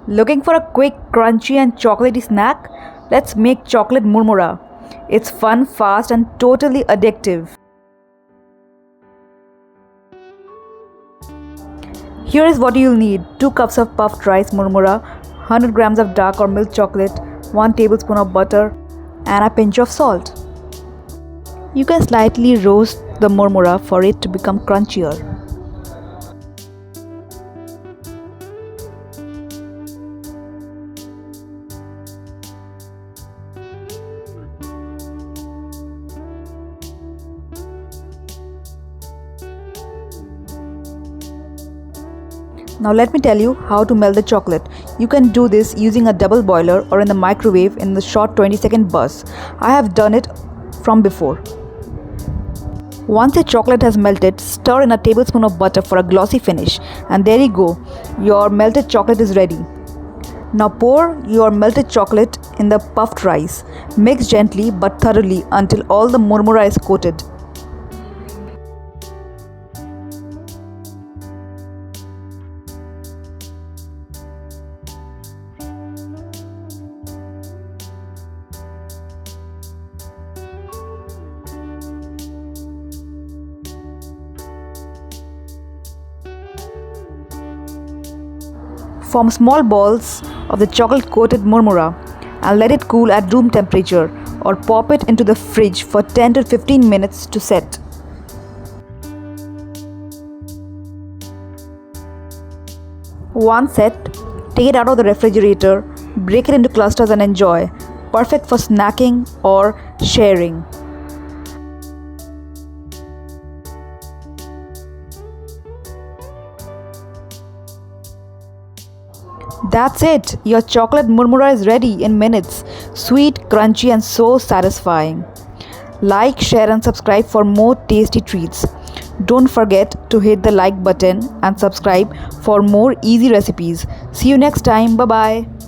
Looking for a quick, crunchy, and chocolatey snack? Let's make chocolate murmura. It's fun, fast, and totally addictive. Here is what you'll need: 2 cups of puffed rice murmura, 100 grams of dark or milk chocolate, 1 tablespoon of butter, and a pinch of salt. You can slightly roast the murmura for it to become crunchier. Now let me tell you how to melt the chocolate. You can do this using a double boiler or in the microwave in the short 20-second bursts. I have done it from before. Once your chocolate has melted, stir in a tablespoon of butter for a glossy finish, and there you go, your melted chocolate is ready. Now pour your melted chocolate in the puffed rice. Mix gently but thoroughly until all the murmura is coated. Form small balls of the chocolate coated murmura and let it cool at room temperature, or pop it into the fridge for 10 to 15 minutes to set. Once set, take it out of the refrigerator, break it into clusters and enjoy. Perfect for snacking or sharing. That's it! Your chocolate murmura is ready in minutes. Sweet, crunchy, and so satisfying. Like, share, and subscribe for more tasty treats. Don't forget to hit the like button and subscribe for more easy recipes. See you next time. Bye bye.